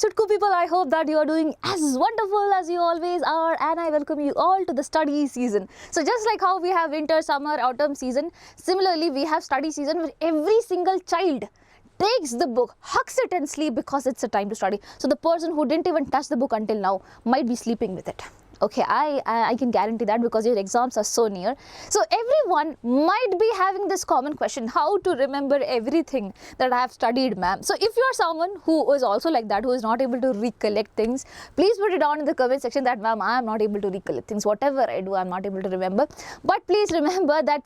Chutku people, I hope that you are doing as wonderful as you always are, and I welcome you all to the study season. So just like how we have winter, summer, autumn season, similarly we have study season where every single child takes the book, hugs it and sleep because it's a time to study. So the person who didn't even touch the book until now might be sleeping with it. Okay, I can guarantee that because your exams are so near. So everyone might be having this common question, how to remember everything that I have studied, ma'am. So if you are someone who is also like that, who is not able to recollect things, please put it down in the comment section that, ma'am, I am not able to recollect things. Whatever I do, I am not able to remember. But please remember that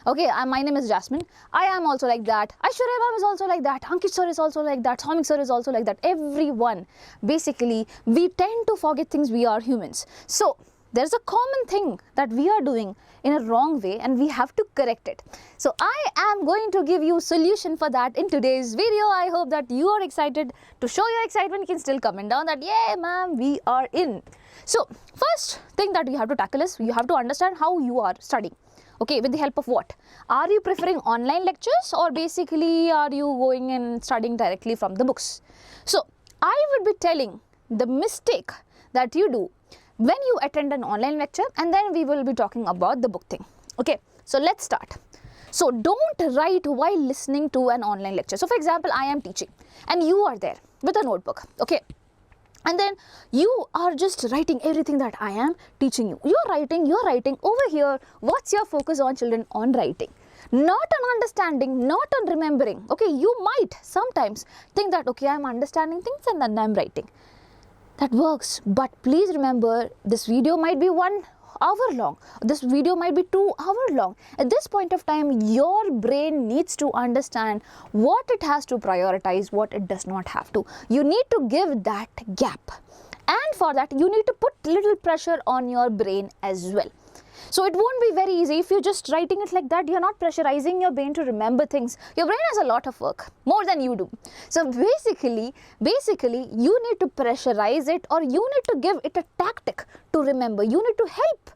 okay, my name is Jasmine. I am also like that. Aishwarya ma'am is also like that. Ankit sir is also like that. Somik sir is also like that. Everyone, basically, we tend to forget things. We are humans. So, there's a common thing that we are doing in a wrong way and we have to correct it. So, I am going to give you a solution for that in today's video. I hope that you are excited. To show your excitement, you can still comment down that, yeah, ma'am, we are in. So, first thing that you have to tackle is you have to understand how you are studying. Okay, with the help of what? Are you preferring online lectures or basically are you going and studying directly from the books? So, I would be telling the mistake that you do when you attend an online lecture, and then we will be talking about the book thing. Okay, so let's start. So, don't write while listening to an online lecture. So, for example, I am teaching and you are there with a notebook. Okay. And then you are just writing everything that I am teaching you. You're writing over here. What's your focus on, children? On writing. Not on understanding, not on remembering. Okay, you might sometimes think that, okay, I'm understanding things and then I'm writing. That works. But please remember, this video might be 1 hour long. This video might be 2 hours long. At this point of time, your brain needs to understand what it has to prioritize, what it does not have to. You need to give that gap. And for that, you need to put little pressure on your brain as well. So it won't be very easy. If you're just writing it like that, you're not pressurizing your brain to remember things. Your brain has a lot of work, more than you do. So basically, you need to pressurize it, or you need to give it a tactic to remember. You need to help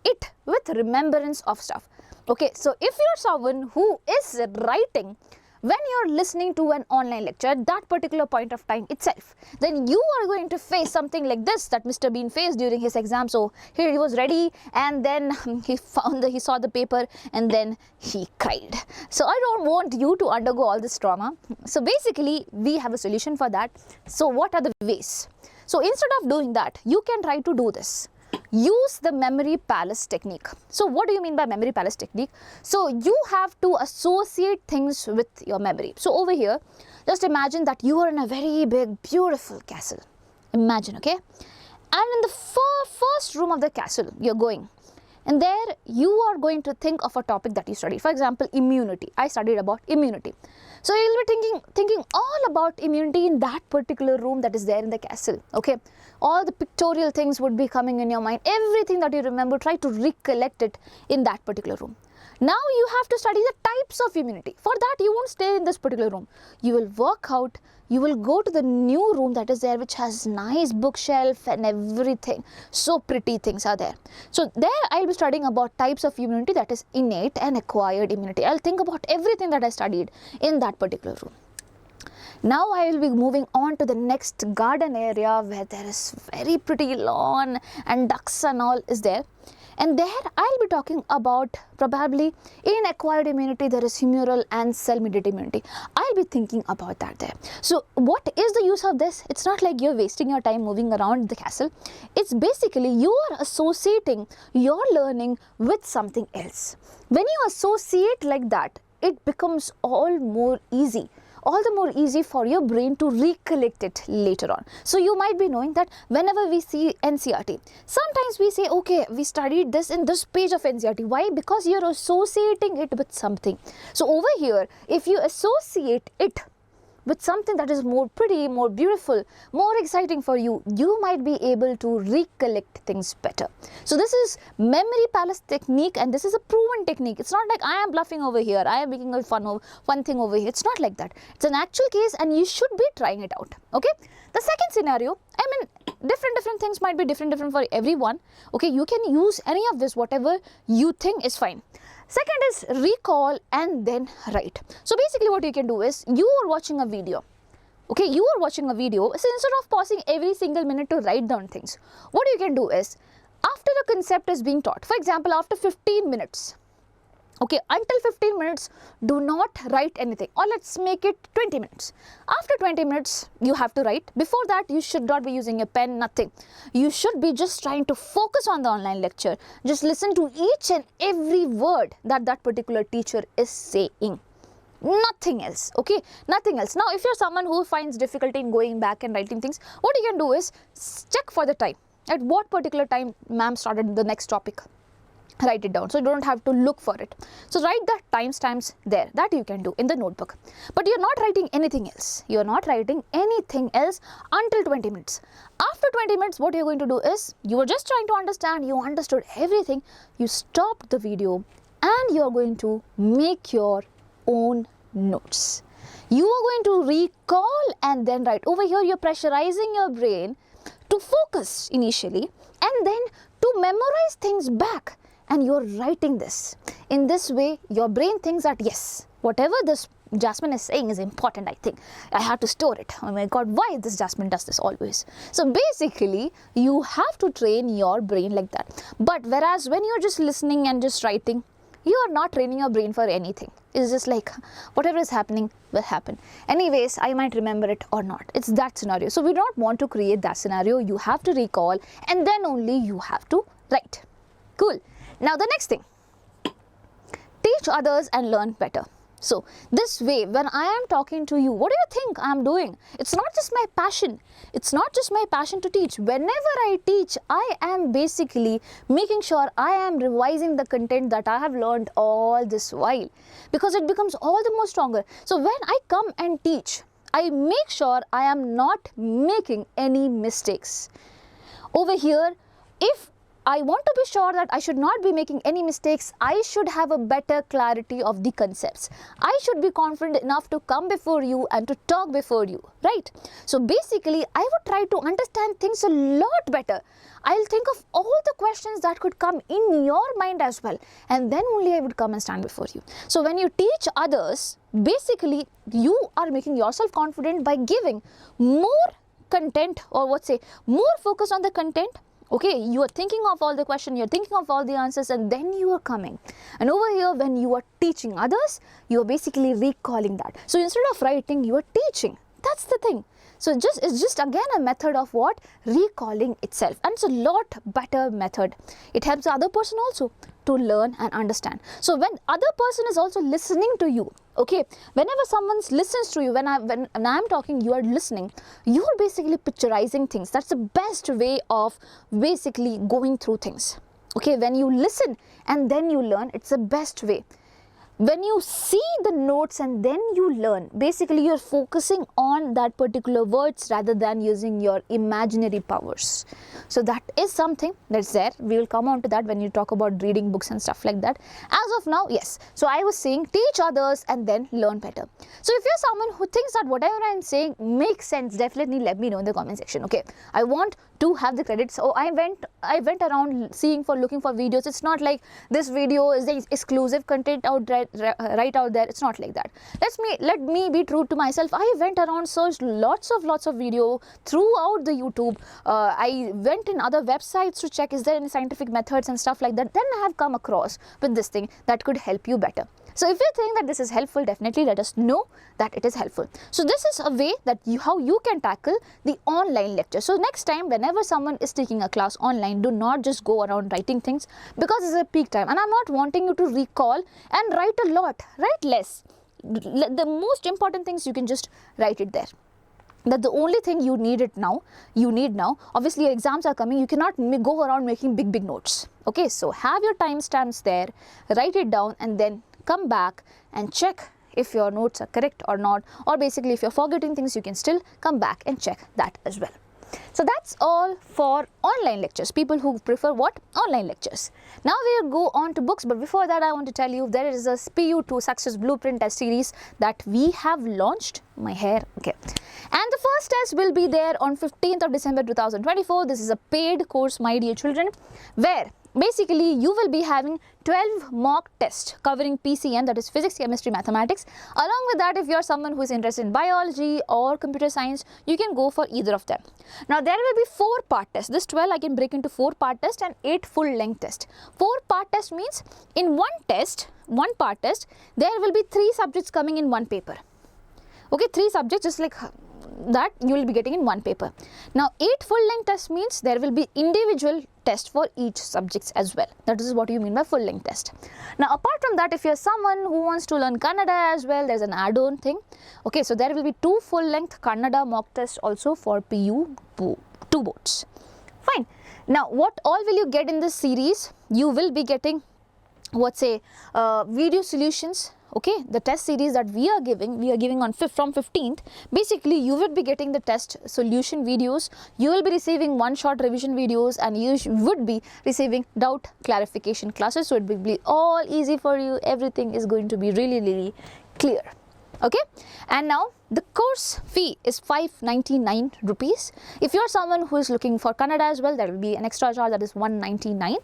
it with remembrance of stuff. Okay, so if you're someone who is writing when you're listening to an online lecture at that particular point of time itself, then you are going to face something like this that Mr. Bean faced during his exam. So here he was ready, and then he saw the paper and then he cried. So I don't want you to undergo all this trauma. So basically, we have a solution for that. So what are the ways? So instead of doing that, you can try to do this. Use the memory palace technique. So what do you mean by memory palace technique? So you have to associate things with your memory. So over here, just imagine that you are in a very big, beautiful castle. Imagine, okay? And in the first room of the castle, you're going. And there you are going to think of a topic that you studied. For example, immunity. I studied about immunity. So you'll be thinking all about immunity in that particular room that is there in the castle. Okay. All the pictorial things would be coming in your mind. Everything that you remember, try to recollect it in that particular room. Now you have to study the types of immunity. For that, you won't stay in this particular room. You will walk out. You will go to the new room that is there, which has nice bookshelf and everything. So pretty things are there. So there I'll be studying about types of immunity, that is innate and acquired immunity. I'll think about everything that I studied in that particular room. Now I will be moving on to the next garden area where there is very pretty lawn and ducks and all is there. And there I'll be talking about probably in acquired immunity there is humoral and cell-mediated immunity. I'll be thinking about that there. So what is the use of this? It's not like you're wasting your time moving around the castle. It's basically you are associating your learning with something else. When you associate like that, it becomes all more easy. All the more easy for your brain to recollect it later on. So you might be knowing that whenever we see NCERT, sometimes we say, okay, we studied this in this page of NCERT. Why? Because you're associating it with something. So over here, if you associate it with something that is more pretty, more beautiful, more exciting for you, you might be able to recollect things better. So this is memory palace technique, and this is a proven technique. It's not like I am bluffing over here, I am making a fun thing over here. It's not like that. It's an actual case and you should be trying it out. Okay. The second scenario, I mean, different things might be different for everyone. Okay, you can use any of this, whatever you think is fine. Second is recall and then write. So basically what you can do is, you are watching a video. Okay, you are watching a video, so instead of pausing every single minute to write down things, what you can do is, after a concept is being taught, for example, after 15 minutes, okay, until 15 minutes, do not write anything, or let's make it 20 minutes. After 20 minutes, you have to write. Before that, you should not be using a pen, nothing. You should be just trying to focus on the online lecture. Just listen to each and every word that particular teacher is saying. Nothing else, okay, nothing else. Now, if you're someone who finds difficulty in going back and writing things, what you can do is check for the time. At what particular time ma'am started the next topic, write it down, so you don't have to look for it. So write the timestamps there, that you can do in the notebook. But you're not writing anything else. You're not writing anything else until 20 minutes. After 20 minutes, what you're going to do is, you were just trying to understand, you understood everything, you stopped the video and you're going to make your own notes. You are going to recall and then write. Over here, you're pressurizing your brain to focus initially and then to memorize things back, and you're writing this. In this way, your brain thinks that yes, whatever this Jasmine is saying is important, I think. I have to store it. Oh my God, why this Jasmine does this always? So basically, you have to train your brain like that. But whereas when you're just listening and just writing, you are not training your brain for anything. It's just like whatever is happening will happen. Anyways, I might remember it or not. It's that scenario. So we don't want to create that scenario. You have to recall and then only you have to write. Cool. Now the next thing, teach others and learn better. So this way, when I am talking to you, what do you think I am doing? It's not just my passion. It's not just my passion to teach. Whenever I teach, I am basically making sure I am revising the content that I have learned all this while, because it becomes all the more stronger. So when I come and teach, I make sure I am not making any mistakes. Over here, if I want to be sure that I should not be making any mistakes, I should have a better clarity of the concepts. I should be confident enough to come before you and to talk before you, right? So basically, I would try to understand things a lot better. I'll think of all the questions that could come in your mind as well, and then only I would come and stand before you. So when you teach others, basically, you are making yourself confident by giving more content, or more focus on the content. Okay, you are thinking of all the questions, you're thinking of all the answers, and then you are coming. And over here, when you are teaching others, you are basically recalling that. So instead of writing, you are teaching. That's the thing. So it's just again a method of what? Recalling itself. And it's a lot better method. It helps the other person also to learn and understand. So when other person is also listening to you, okay, whenever someone listens to you, when I'm talking, you are listening, you are basically picturizing things. That's the best way of basically going through things. Okay, when you listen and then you learn, it's the best way. When you see the notes and then you learn, basically you're focusing on that particular words rather than using your imaginary powers. So that is something that's there. We will come on to that when you talk about reading books and stuff like that. As of now, yes. So I was saying teach others and then learn better. So if you're someone who thinks that whatever I'm saying makes sense, definitely let me know in the comment section. Okay, I want to have the credit. So I went around looking for videos. It's not like this video is the exclusive content out there, right out there. It's not like that. Let me be true to myself. I went around, searched lots of video throughout the YouTube. I went in other websites to check is there any scientific methods and stuff like that. Then I have come across with this thing that could help you better. So if you think that this is helpful, definitely let us know that it is helpful. So this is a way that how you can tackle the online lecture. So next time, whenever someone is taking a class online, do not just go around writing things, because it's a peak time. And I'm not wanting you to recall and write a lot, write less. The most important things you can just write it there. That the only thing you need now, obviously your exams are coming, you cannot go around making big notes. Okay, so have your timestamps there, write it down, and then come back and check if your notes are correct or not, or basically if you're forgetting things, you can still come back and check that as well. So that's all for online lectures, people who prefer what? Online lectures. Now we'll go on to books, but before that I want to tell you there is a PU2 Success Blueprint test series that we have launched. My hair, okay. And the first test will be there on 15th of December 2024. This is a paid course, my dear children, where basically you will be having 12 mock tests covering PCM, that is physics, chemistry, mathematics. Along with that, if you are someone who is interested in biology or computer science, you can go for either of them. Now there will be 4-part tests. This 12 I can break into 4-part test and 8 full length test. 4-part test means in one part test, there will be 3 subjects coming in one paper. Okay, 3 subjects just like that you will be getting in one paper. Now 8 full length tests means there will be individual test for each subjects as well. That is what you mean by full length test. Now apart from that, if you are someone who wants to learn Kannada as well, there is an add-on thing. Okay, so there will be 2 full length Kannada mock tests also for PU 2 boards. Fine. Now what all will you get in this series? You will be getting video solutions. Okay, the test series that we are giving on from 15th. Basically, you will be getting the test solution videos, you will be receiving one-shot revision videos, and you would be receiving doubt clarification classes. So it will be all easy for you. Everything is going to be really clear. Okay, and now the course fee is 599 rupees. If you are someone who is looking for Kannada as well, there will be an extra charge, that is 199,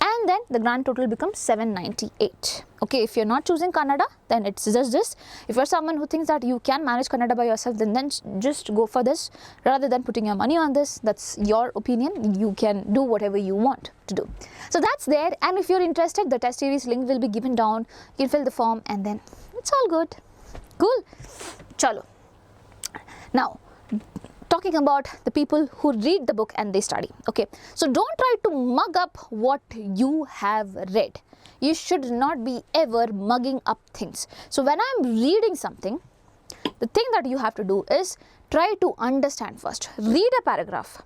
and then the grand total becomes 798. Okay, if you are not choosing Kannada, then it's just this. If you are someone who thinks that you can manage Kannada by yourself, then just go for this rather than putting your money on this. That's your opinion. You can do whatever you want to do. So that's there, and if you're interested, the test series link will be given down. You can fill the form and then it's all good. Cool. Chalo. Now, talking about the people who read the book and they study. Okay, so don't try to mug up what you have read. You should not be ever mugging up things. So when I'm reading something, the thing that you have to do is try to understand first. Read a paragraph.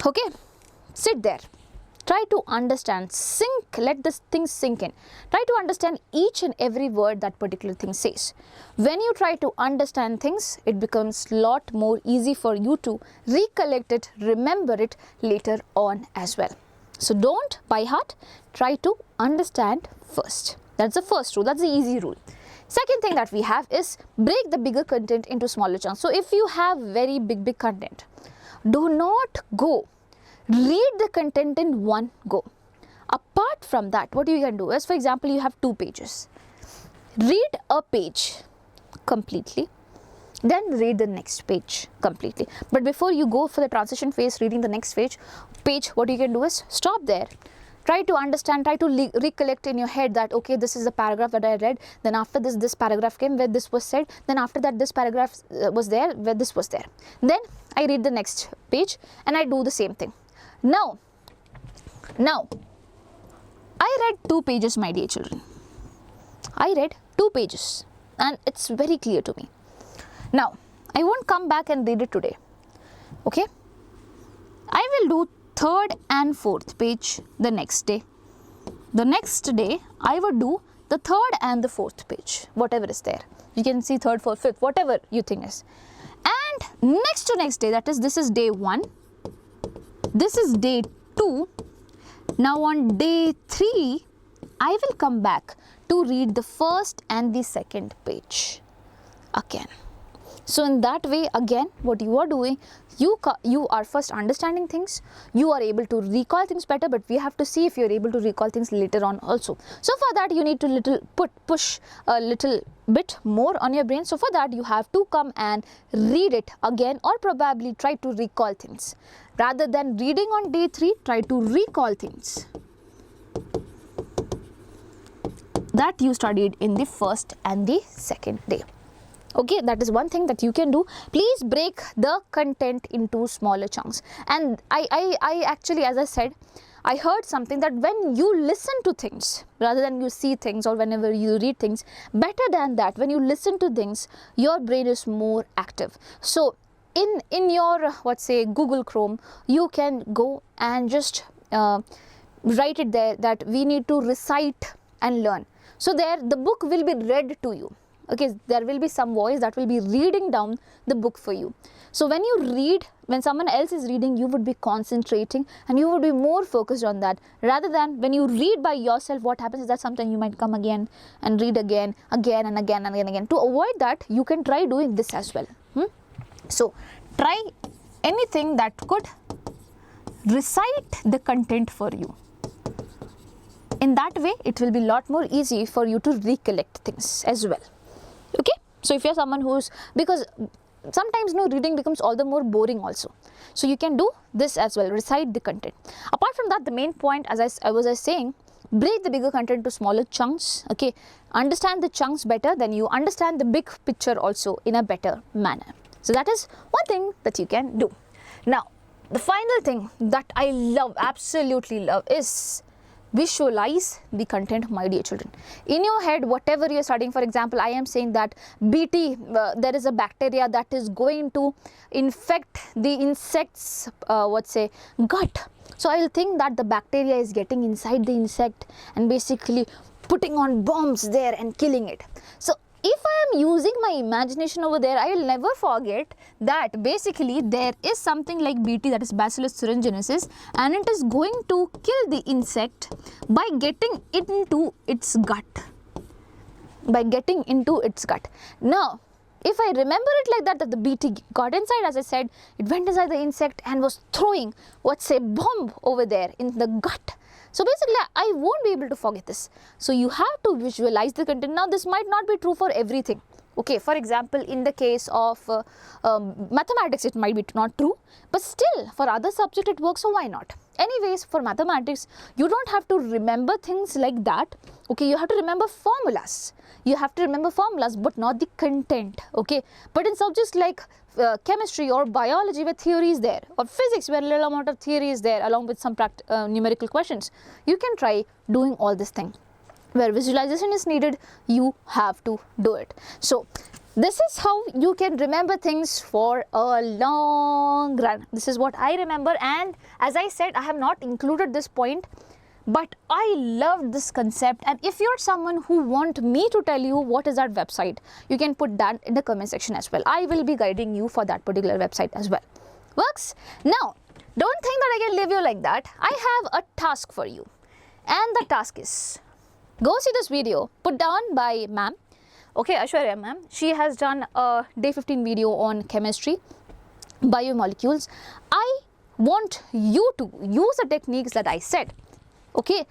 Okay, sit there. Try to understand, let this thing sink in. Try to understand each and every word that particular thing says. When you try to understand things, it becomes a lot more easy for you to recollect it, remember it later on as well. So don't by heart, try to understand first. That's the first rule, that's the easy rule. Second thing that we have is break the bigger content into smaller chunks. So if you have very big content, do not go read the content in one go. Apart from that, what you can do is, for example, you have 2 pages. Read a page completely, then read the next page completely. But before you go for the transition phase, reading the next page, what you can do is stop there. Try to understand, try to recollect in your head that, okay, this is the paragraph that I read, then after this paragraph came where this was said, then after that this paragraph was there where this was there. Then I read the next page and I do the same thing. Now, I read 2 pages, my dear children. I read 2 pages and it's very clear to me. Now, I won't come back and read it today. Okay? I will do 3rd and 4th page the next day. The next day, I would do the 3rd and the 4th page, whatever is there. You can see 3rd, 4th, 5th, whatever you think is. And next to next day, that is, this is day 1. This is day 2. Now on day 3, I will come back to read the 1st and the 2nd page again. So in that way, again, what you are doing, you are first understanding things, you are able to recall things better, but we have to see if you are able to recall things later on also. So for that, you need to push a little bit more on your brain. So for that, you have to come and read it again, or probably try to recall things. Rather than reading on day 3, try to recall things that you studied in the 1st and the 2nd day. Okay, that is one thing that you can do. Please break the content into smaller chunks. And I actually, as I said, I heard something that when you listen to things rather than you see things, or whenever you read things, better than that, when you listen to things, your brain is more active. So in your Google Chrome, you can go and just write it there that we need to recite and learn. So there the book will be read to you. Okay, there will be some voice that will be reading down the book for you. So when you read, when someone else is reading, you would be concentrating and you would be more focused on that, rather than when you read by yourself. What happens is that sometimes you might come again and read again and again. To avoid that, you can try doing this as well. So try anything that could recite the content for you. In that way, it will be a lot more easy for you to recollect things as well. Okay, so if you're someone who's, because sometimes reading becomes all the more boring also, so you can do this as well, recite the content. Apart from that, the main point, as I was saying, break the bigger content to smaller chunks. Okay, understand the chunks better, then you understand the big picture also in a better manner. So that is one thing that you can do. Now, the final thing that I love, absolutely love, is visualize the content, my dear children. In your head, whatever you are studying, for example, I am saying that BT, there is a bacteria that is going to infect the insect's gut. So I will think that the bacteria is getting inside the insect and basically putting on bombs there and killing it. So if I am using my imagination over there, I will never forget that basically there is something like BT, that is Bacillus thuringiensis, and it is going to kill the insect by getting into its gut. Now, if I remember it like that the BT got inside, as I said, it went inside the insect and was throwing, bomb over there in the gut. So basically, I won't be able to forget this. So you have to visualize the content. Now, this might not be true for everything. Okay, for example, in the case of mathematics, it might be not true, but still for other subject it works, so why not? Anyways, for mathematics, you don't have to remember things like that. Okay, you have to remember formulas. But not the content. Okay, but in subjects like chemistry or biology, where theory is there, or physics, where a little amount of theory is there along with some numerical questions, you can try doing all this thing. Where visualization is needed, you have to do it. So this is how you can remember things for a long run. This is what I remember, and as I said, I have not included this point, but I love this concept. And if you're someone who want me to tell you what is that website, you can put that in the comment section as well. I will be guiding you for that particular website as well. Works? Now, don't think that I can leave you like that. I have a task for you, and the task is, go see this video put down by ma'am. Okay, Ashwarya ma'am. She has done a day 15 video on chemistry, biomolecules. I want you to use the techniques that I said. Okay,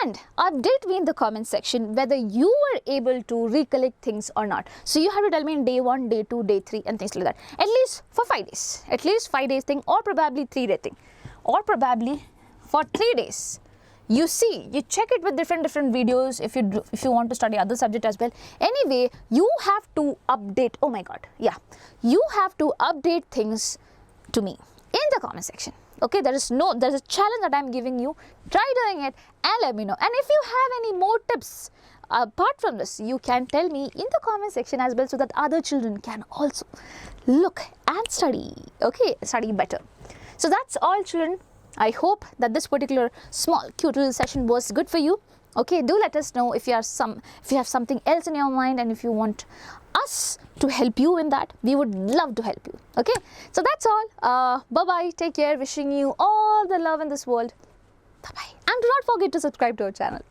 and update me in the comment section whether you were able to recollect things or not. So you have to tell me in day 1, day 2, day 3 and things like that. At least for 5 days. At least 5 days thing, or probably 3-day thing. Or probably for 3 days. You see, you check it with different videos if you want to study other subject as well. Anyway, you have to update. Oh my god, yeah, you have to update things to me in the comment section. Okay, there's a challenge that I'm giving you. Try doing it and let me know. And if you have any more tips apart from this, you can tell me in the comment section as well, so that other children can also look and study. Okay, study better. So that's all, children. I hope that this particular small cute little session was good for you. Okay, do let us know if you have something else in your mind, and if you want us to help you in that, we would love to help you. Okay, so that's all. Bye bye, take care, wishing you all the love in this world. Bye bye, and do not forget to subscribe to our channel.